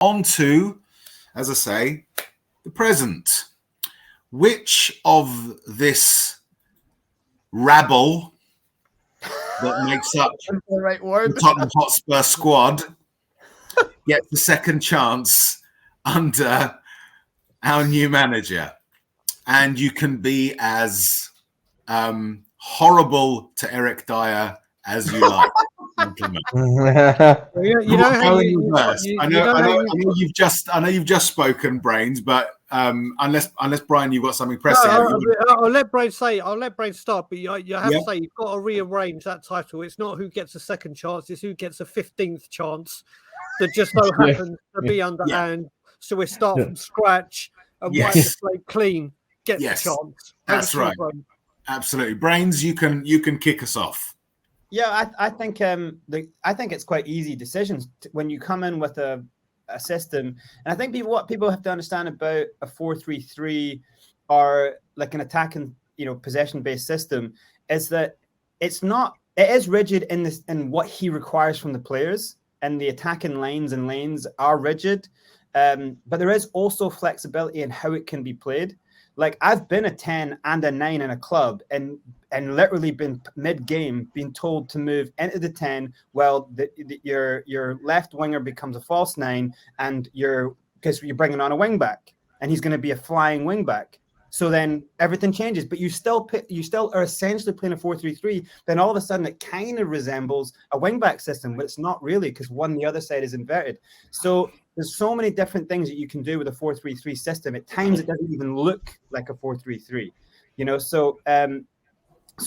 on to, as I say, the present. Which of this rabble that makes up the Tottenham Hotspur squad gets the second chance under our new manager? And you can be as horrible to Eric Dyer as you like. I know you've just spoken, Brains, but unless Brian, you've got something pressing. I'll let Brains start, but you have to say you've got to rearrange that title. It's not who gets a second chance; it's who gets a 15th chance. That just so happens to be under Ange. So we start from scratch and wipe the slate clean. Get the chance. That's right. Absolutely, Brains. You can kick us off. Yeah, I think it's quite easy decisions when you come in with a system, and I think what people have to understand about a 4-3-3 or like an attacking, possession-based system is that it is rigid in what he requires from the players, and the attacking lines and lanes are rigid, but there is also flexibility in how it can be played. Like I've been a 10 and a 9 in a club and literally been mid-game being told to move into the 10 while your left winger becomes a false 9 and because you're bringing on a wing back and he's going to be a flying wing back. So then everything changes, but you still are essentially playing a 4-3-3. Then all of a sudden it kind of resembles a wing back system, but it's not really because the other side is inverted. So there's so many different things that you can do with a 4-3-3 system. At times it doesn't even look like a 4-3-3, So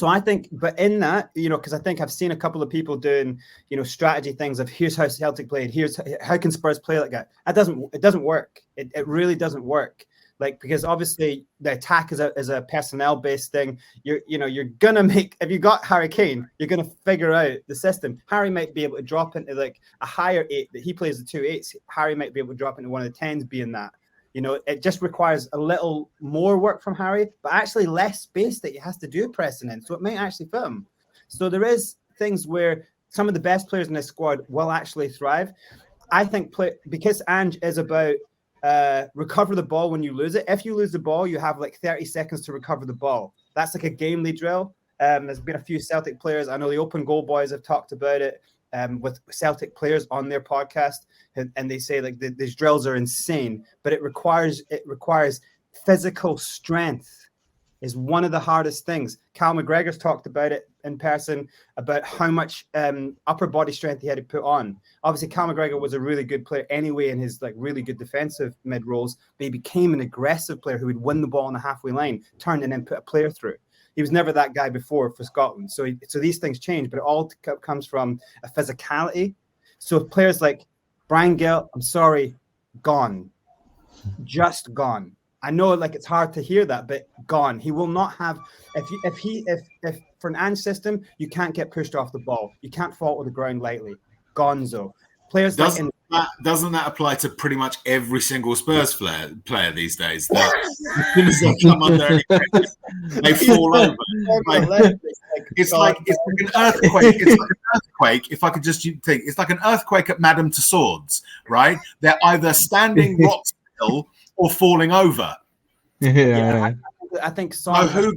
I think, but in that, because I think I've seen a couple of people doing, strategy things of here's how Celtic played, here's how can Spurs play like that. It doesn't work. It really doesn't work. Like, because obviously the attack is a personnel based thing. You're going to make, if you got Harry Kane, you're going to figure out the system. Harry might be able to drop into like a higher 8 that he plays the 2 8s. Harry might be able to drop into one of the 10s being that. It just requires a little more work from Harry, but actually less space that he has to do pressing in. So it might actually fit him. So there is things where some of the best players in this squad will actually thrive. I think because Ange is about recover the ball when you lose it. If you lose the ball, you have like 30 seconds to recover the ball. That's like a gamely drill. There's been a few Celtic players. I know the Open Goal boys have talked about it with Celtic players on their podcast, and they say like these drills are insane, but it requires physical strength. Is one of the hardest things. Cal McGregor's talked about it in person, about how much upper body strength he had to put on. Obviously, Cal McGregor was a really good player anyway in his like really good defensive mid rolls, but he became an aggressive player who would win the ball on the halfway line, turn and then put a player through. He was never that guy before for Scotland. So these things change, but it all comes from a physicality. So players like Brian Gill, I'm sorry, gone. Just gone. I know like it's hard to hear that, but gone. He will not have if for an Ange system, you can't get pushed off the ball. You can't fall to the ground lightly. Gonzo. Players doesn't that apply to pretty much every single Spurs player these days? That as soon as they come under any pressure, they fall over. It's like an earthquake. It's like an earthquake. If I could just think, it's like an earthquake at Madame Tussauds, right? They're either standing rock still or falling over. I think so. Who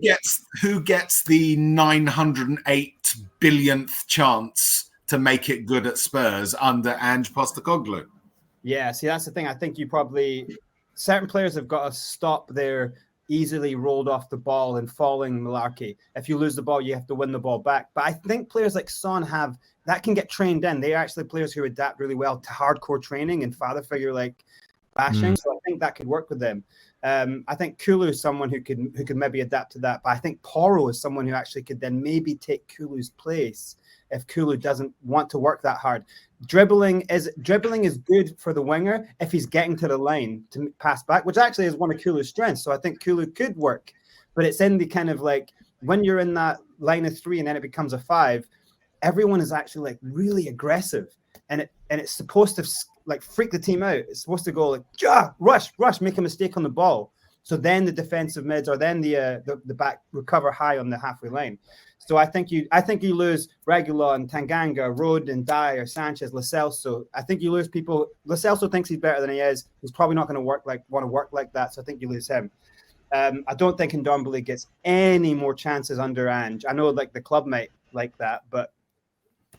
gets the 908 billionth chance to make it good at Spurs under Ange Postecoglou? Yeah, see, that's the thing. I think certain players have got to stop their easily rolled off the ball and falling malarkey. If you lose the ball, you have to win the ball back. But I think players like Son that can get trained in. They're actually players who adapt really well to hardcore training and father figure like bashing. So I think that could work with them. I think Kulu is someone who could maybe adapt to that. But I think Porro is someone who actually could then maybe take Kulu's place if Kulu doesn't want to work that hard. Dribbling is good for the winger if he's getting to the line to pass back, which actually is one of Kulu's strengths. So I think Kulu could work. But it's in the kind of like when you're in that line of 3 and then it becomes a 5, everyone is actually like really aggressive. And it's supposed to like freak the team out. It's supposed to go like, rush, make a mistake on the ball. So then the defensive mids or then the back recover high on the halfway line. So I think you lose Reguilon, Tanganga, Rode and Dyer, Sanchez, Lo Celso. I think you lose people. Lo Celso thinks he's better than he is. He's probably not going to want to work like that. So I think you lose him. I don't think Ndombele gets any more chances under Ange. I know like the club might like that, but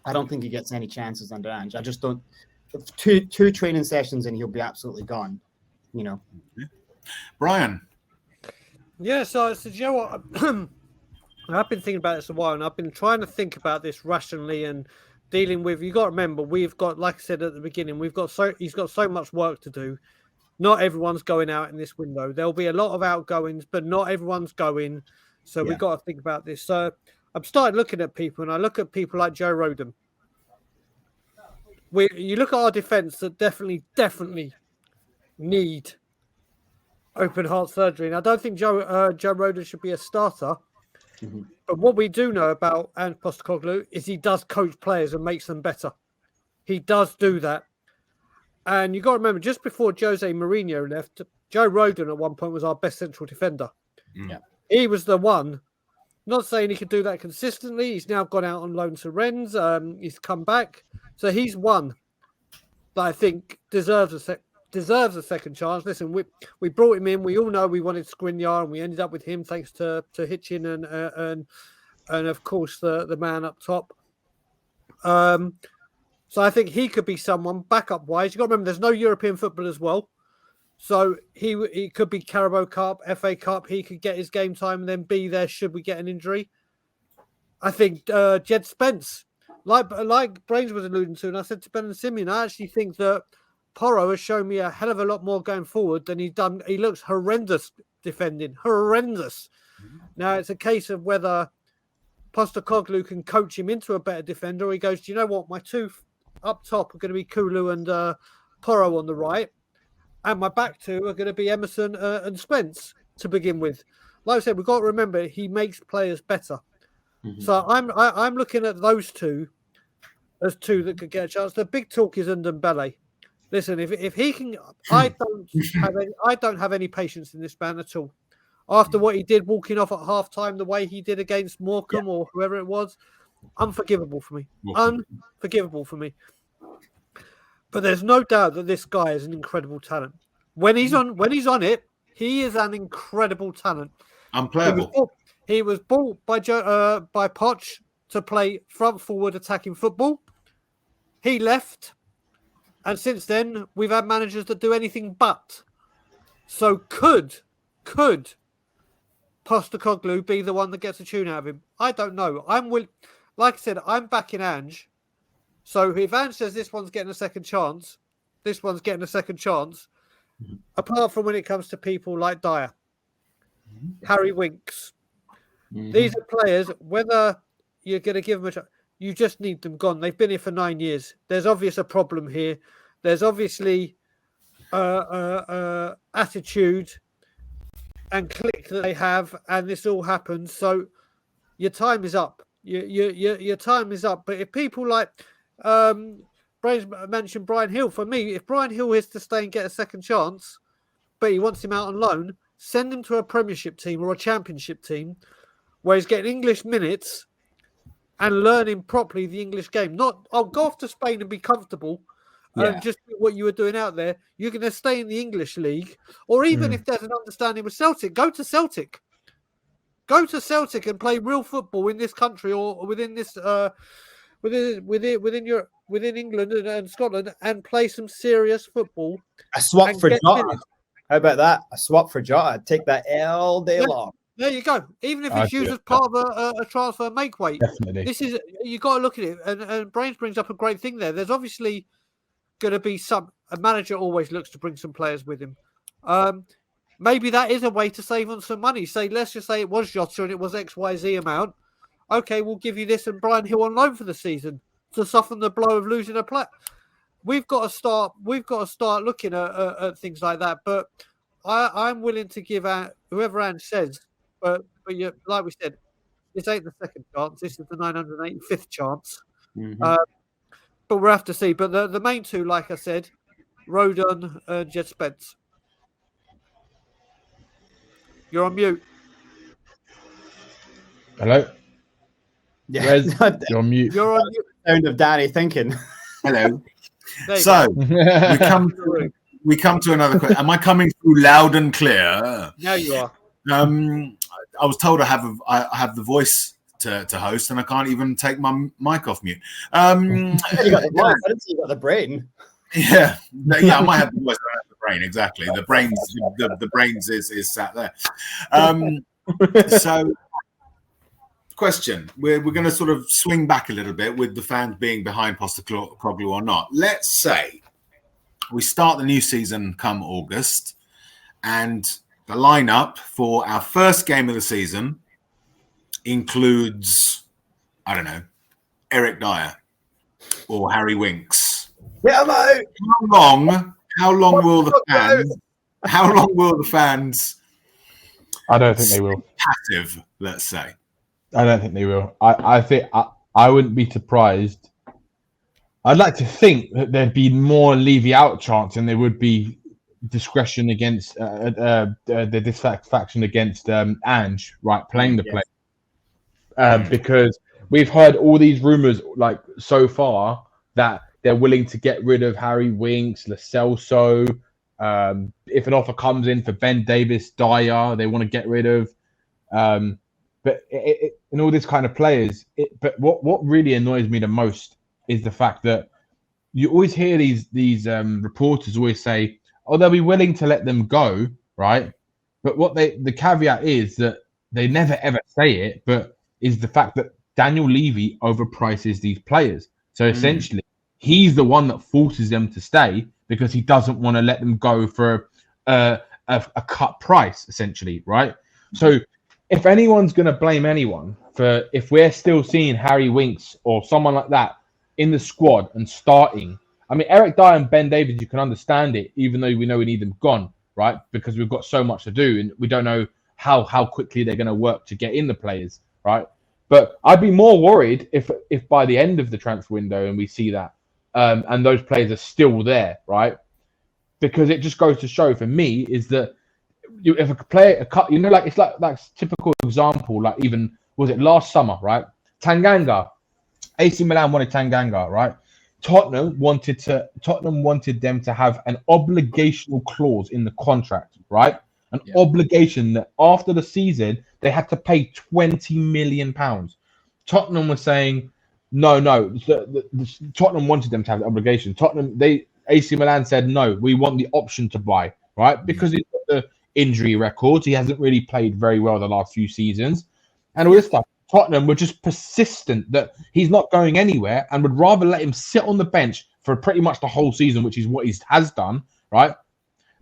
I don't think he gets any chances under Ange. I just don't. Two training sessions and he'll be absolutely gone. You know. Brian. Yeah, so you know what? I've been thinking about this a while, and I've been trying to think about this rationally and dealing with. You got to remember, we've got, like I said at the beginning, he's got so much work to do. Not everyone's going out in this window. There'll be a lot of outgoings, but not everyone's going. So we've got to think about this. So I've started looking at people, and I look at people like Joe Rodon. You look at our defence that definitely need open heart surgery, and I don't think Joe Rodon should be a starter. Mm-hmm. But what we do know about Ange Postecoglou is he does coach players and makes them better. He does do that. And you got to remember, just before Jose Mourinho left, Joe Rodon at one point was our best central defender. Yeah. He was the one. Not saying he could do that consistently. He's now gone out on loan to Rennes. He's come back. So he's one that I think deserves a second chance. Listen, we brought him in. We all know we wanted Skriniar, and we ended up with him thanks to Hitchin and of course the man up top. So I think he could be someone backup wise. You got to remember, there's no European football as well, so he could be Carabao Cup, FA Cup. He could get his game time and then be there should we get an injury. I think Jed Spence, like Brains was alluding to, and I said to Ben and Simeon, I actually think that Porro has shown me a hell of a lot more going forward than he's done. He looks horrendous defending, horrendous. Now it's a case of whether Postecoglou can coach him into a better defender, or he goes, do you know what, my two up top are going to be Kulu and Porro on the right, and my back two are going to be Emerson and Spence to begin with. Like I said, we've got to remember he makes players better. Mm-hmm. So I'm looking at those two as two that could get a chance. The big talk is Ndombele. Listen, if he can, I don't have any patience in this man at all. After what he did walking off at halftime, the way he did against Morecambe or whoever it was, unforgivable for me. Unforgivable for me. But there's no doubt that this guy is an incredible talent. When he's on it, he is an incredible talent. Unplayable. He was bought by Poch to play front forward attacking football. He left. And since then, we've had managers that do anything but. So could Postecoglou be the one that gets a tune out of him? I don't know. Like I said, I'm backing Ange. So if Ange says this one's getting a second chance, this one's getting a second chance. Mm-hmm. Apart from when it comes to people like Dyer, Harry Winks. Mm-hmm. These are players, whether you're going to give them a chance, you just need them gone. They've been here for 9 years. There's obviously a problem here. There's obviously attitude and click that they have, and this all happens. So your time is up. Your time is up. But if people like Brains mentioned Brian Hill, for me, if Brian Hill is to stay and get a second chance, but he wants him out on loan, send him to a Premiership team or a Championship team where he's getting English minutes and learning properly the English game. Not, I'll go off to Spain and be comfortable and just do what you were doing out there. You're going to stay in the English league. Or even if there's an understanding with Celtic, go to Celtic. Go to Celtic and play real football in this country or within this within Europe, within England and Scotland, and play some serious football. A swap for Jota. How about that? A swap for Jota. I'd take that all day long. There you go. Even if it's used as part of a transfer make weight. Definitely. This is, you got to look at it. And Brains brings up a great thing there. There's obviously going to be a manager always looks to bring some players with him. Maybe that is a way to save on some money. Let's just say it was Jota and it was XYZ amount. Okay, we'll give you this and Brian Hill on loan for the season to soften the blow of losing a player. We've got to start looking at things like that. But I'm willing to give out whoever Ange says. But like we said, this ain't the second chance. This is the 985th chance. Mm-hmm. But we'll have to see. But the main two, like I said, Rodon and Jed Spence. You're on mute. Hello? Yeah. Where's you're on mute? You're on mute. Sound of Danny thinking. Hello. There you So go. we come to another question. Am I coming through loud and clear? Now you are. I was told I have the voice to host, and I can't even take my mic off mute. I didn't see you got the brain. Yeah, I might have the voice, I don't have the brain. Exactly, the brains is sat there. So, question: we're going to sort of swing back a little bit with the fans being behind Postecoglou or not. Let's say we start the new season come August, and the lineup for our first game of the season includes, I don't know, Eric Dyer or Harry Winks. Yeah, mate. How long will the fans? I don't think they will. Passive, let's say. I don't think they will. I think I wouldn't be surprised. I'd like to think that there'd be more Levy out chance than there would be discretion against the dissatisfaction against Ange, right, playing the play. Because we've heard all these rumours like so far that they're willing to get rid of Harry Winks, Lo Celso. If an offer comes in for Ben Davis, Dyer, they want to get rid of. But in all this kind of players, but what really annoys me the most is the fact that you always hear these reporters always say, "Oh, they'll be willing to let them go," right? But the caveat is that they never ever say it, but is the fact that Daniel Levy overprices these players. So essentially, he's the one that forces them to stay because he doesn't want to let them go for a cut price, essentially, right? So if anyone's going to blame anyone for if we're still seeing Harry Winks or someone like that in the squad and starting, I mean, Eric Dyer and Ben Davies, you can understand it, even though we know we need them gone, right? Because we've got so much to do and we don't know how quickly they're going to work to get in the players, right? But I'd be more worried if by the end of the transfer window and we see that and those players are still there, right? Because it just goes to show for me is that if a player, like it's like that typical example, like even was it last summer, right? Tanganga, AC Milan wanted Tanganga, right? Tottenham wanted them to have an obligational clause in the contract, right? An obligation that after the season they had to pay £20 million. Tottenham was saying no. Tottenham wanted them to have the obligation. AC Milan said no. We want the option to buy, right? Because he's got the injury records. He hasn't really played very well the last few seasons, and all this stuff. Tottenham were just persistent that he's not going anywhere and would rather let him sit on the bench for pretty much the whole season, which is what he has done, right?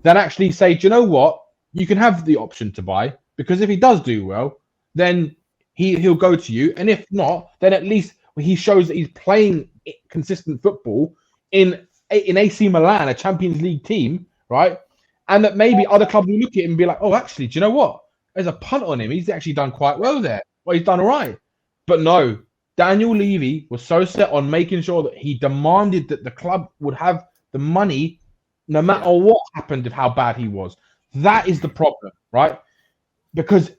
Than actually say, do you know what? You can have the option to buy because if he does do well, then he'll go to you. And if not, then at least he shows that he's playing consistent football in AC Milan, a Champions League team, right? And that maybe other clubs will look at him and be like, oh, actually, do you know what? There's a punt on him. He's actually done quite well there. Well, he's done all right. But no, Daniel Levy was so set on making sure that he demanded that the club would have the money no matter what happened of how bad he was. That is the problem, right? Because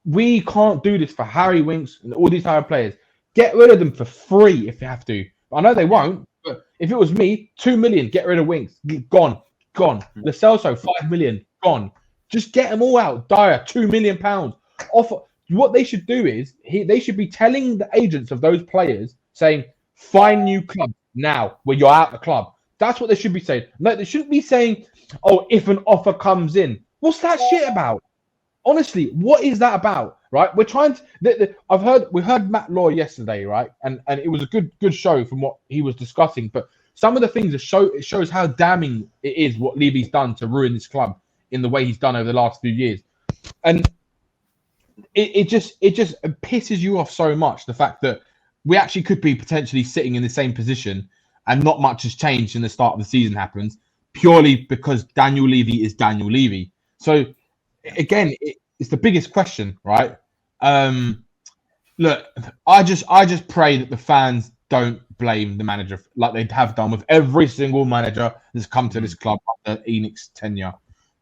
we can't do this for Harry Winks and all these type of players. Get rid of them for free if you have to. I know they won't, but if it was me, 2 million, get rid of Winks. Gone. Lo Celso, 5 million, gone. Just get them all out. Dyer, £2 million. Offer. What they should do is they should be telling the agents of those players, saying, find new club now when you're out the club. That's what they should be saying. No, they shouldn't be saying, oh, if an offer comes in. What's that shit about? Honestly, what is that about? Right? We're trying to. We heard Matt Law yesterday, right? And it was a good show from what he was discussing. But some of the things it shows how damning it is what Levy's done to ruin this club in the way he's done over the last few years. And it just pisses you off so much, the fact that we actually could be potentially sitting in the same position and not much has changed in the start of the season happens purely because Daniel Levy is Daniel Levy. So again, it's the biggest question, right? Look, I just pray that the fans don't blame the manager like they have done with every single manager that's come to this club under Enoch's tenure.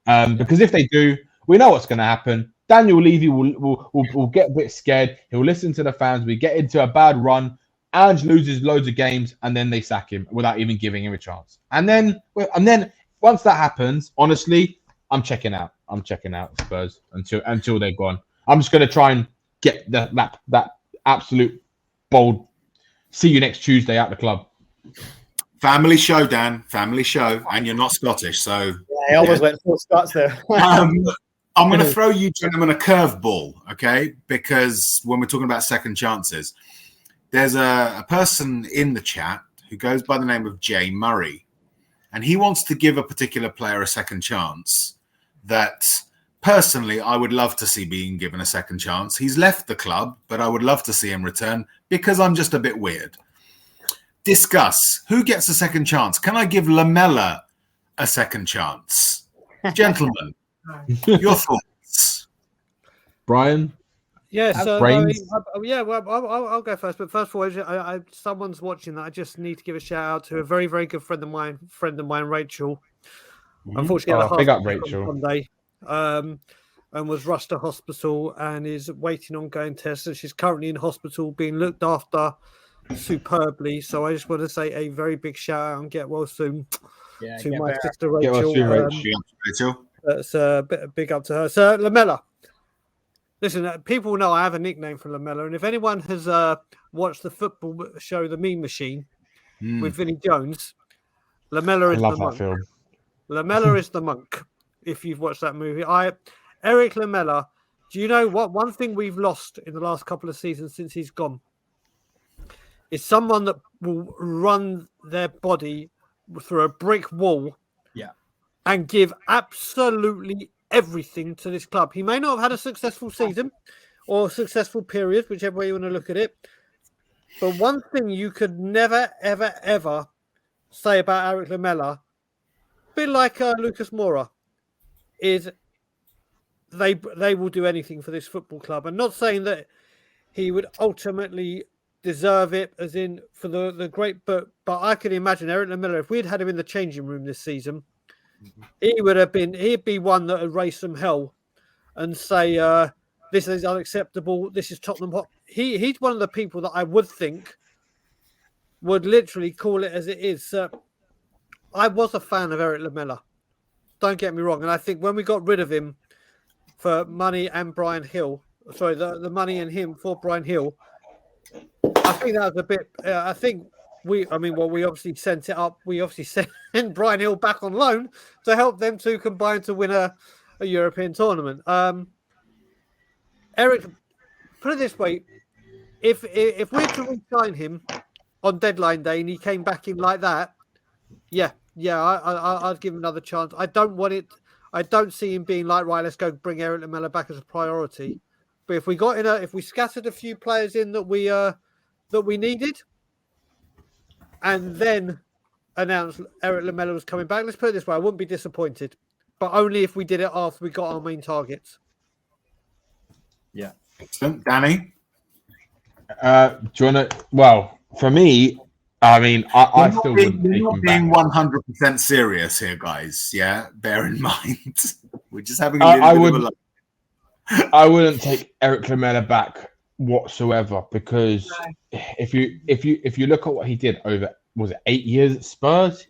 Because if they do, we know what's going to happen. Daniel Levy will get a bit scared. He'll listen to the fans. We get into a bad run. Ange loses loads of games, and then they sack him without even giving him a chance. And then once that happens, honestly, I'm checking out. I'm checking out Spurs until they're gone. I'm just going to try and get that absolute bold. See you next Tuesday at the club. Family show, Dan. Family show, and you're not Scottish, so I always went full Scots there. I'm going to throw you gentlemen a curveball, okay? Because when we're talking about second chances, there's a person in the chat who goes by the name of Jay Murray, and he wants to give a particular player a second chance that personally I would love to see being given a second chance. He's left the club, but I would love to see him return because I'm just a bit weird. Discuss who gets a second chance. Can I give Lamela a second chance? Gentlemen. Your thoughts, Brian? Yes, I'll go first. But first of all, someone's watching that. I just need to give a shout out to a very, very good friend of mine, Rachel. Unfortunately, big up Rachel. Sunday, and was rushed to hospital and is waiting on going tests. And she's currently in hospital, being looked after superbly. So I just want to say a very big shout out and get well soon to my sister Rachel. Get well soon, Rachel. That's a big up to her. So Lamela, listen, people know I have a nickname for Lamela, and if anyone has watched the football show The Meme Machine with Vinnie Jones, Lamela is the monk. Film. Lamela is the monk. If you've watched that movie, Eric Lamela. Do you know what? One thing we've lost in the last couple of seasons since he's gone is someone that will run their body through a brick wall. And give absolutely everything to this club. He may not have had a successful season or a successful period, whichever way you want to look at it. But one thing you could never, ever, ever say about Eric Lamela, a bit like Lucas Moura, is they will do anything for this football club. I'm not saying that he would ultimately deserve it, as in for the great, but I can imagine Eric Lamela, if we'd had him in the changing room this season, he'd be one that would raise some hell and say, this is unacceptable. This is Tottenham Hotspur. He's one of the people that I would think would literally call it as it is. I was a fan of Eric Lamela. Don't get me wrong. And I think when we got rid of him for money and Brian Hill, sorry, the money and him for Brian Hill, I think that was a bit, I think we obviously sent it up. We obviously sent Brian Hill back on loan to help them two combine to win a European tournament. Eric, put it this way: if we're to re-sign him on deadline day and he came back in like that, I'd give him another chance. I don't want it. I don't see him being like, right, let's go bring Eric Lamela back as a priority. But if we scattered a few players in that we needed, and then announced Eric Lamela was coming back, let's put it this way, I wouldn't be disappointed. But only if we did it after we got our main targets. Yeah. Excellent. Danny? Do you want to... Well, for me, I mean, I still wouldn't take him being back. 100% serious here, guys. Yeah, bear in mind. We're just having a little bit of a laugh. I wouldn't take Eric Lamela back whatsoever, because if you look at what he did over, was it 8 years at Spurs?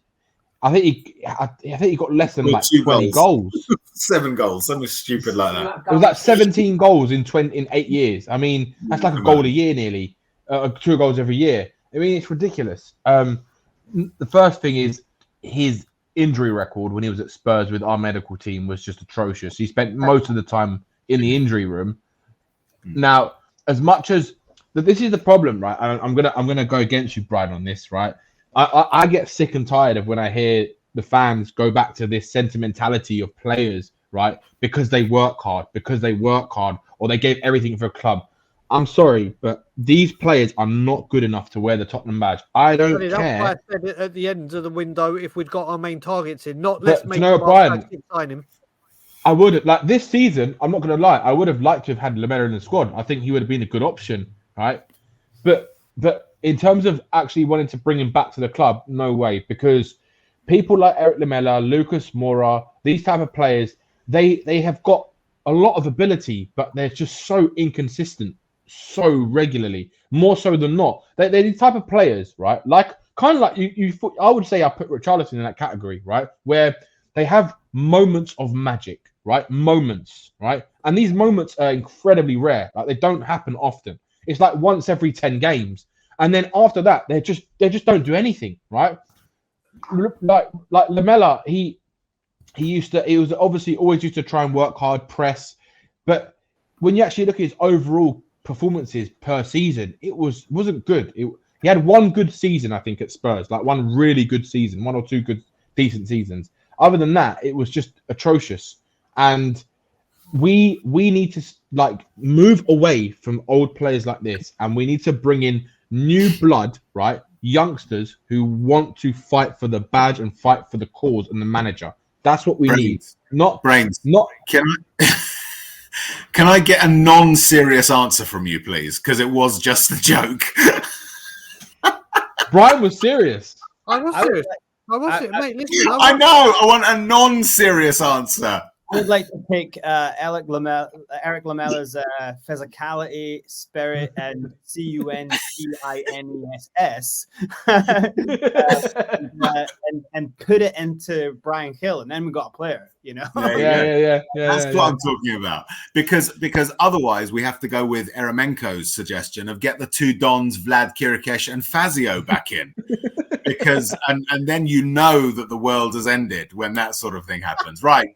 I think he got less than like 20 goals. 7 goals, something stupid like that. It was like 17 goals in 8 years. I mean, that's like a goal a year nearly, 2 goals every year. I mean, it's ridiculous. The first thing is his injury record when he was at Spurs with our medical team was just atrocious. He spent most of the time in the injury room. Now, as much as this is the problem, right? I'm gonna go against you, Brian, on this, right? I get sick and tired of when I hear the fans go back to this sentimentality of players, right? Because they work hard, or they gave everything for a club. I'm sorry, but these players are not good enough to wear the Tottenham badge. I don't care. That's why I said it at the end of the window, if we'd got our main targets in, not let's make Brian, sign him. I would like this season. I'm not going to lie. I would have liked to have had Lamela in the squad. I think he would have been a good option, right? But in terms of actually wanting to bring him back to the club, no way. Because people like Eric Lamela, Lucas Moura, these type of players, they have got a lot of ability, but they're just so inconsistent, so regularly, more so than not. They're the type of players, right? Like kind of like you. I would say I put Richarlison in that category, right? Where they have moments of magic, right? Moments, right? And these moments are incredibly rare. Like they don't happen often. It's like once every 10 games, and then after that, they just don't do anything, right? Like Lamela, he was obviously always used to try and work hard, press, but when you actually look at his overall performances per season, it wasn't good. He had one good season, I think, at Spurs, like one really good season, one or two good decent seasons. Other than that, it was just atrocious. And we need to like move away from old players like this, and we need to bring in new blood, right? Youngsters who want to fight for the badge and fight for the cause and the manager. That's what we need. Not brains. Not Can I get a non-serious answer from you, please? Because it was just a joke. Brian was serious. I was serious. Mate, listen. I know. I want a non-serious answer. I would like to take Eric Lamela's physicality, spirit, and CUNTINESS and put it into Brian Hill, and then we got a player, you know? Yeah. That's what I'm talking about. Because otherwise we have to go with Eremenko's suggestion of get the two Dons, Vlad Kirikesh and Fazio back in. Because and then you know that the world has ended when that sort of thing happens. Right.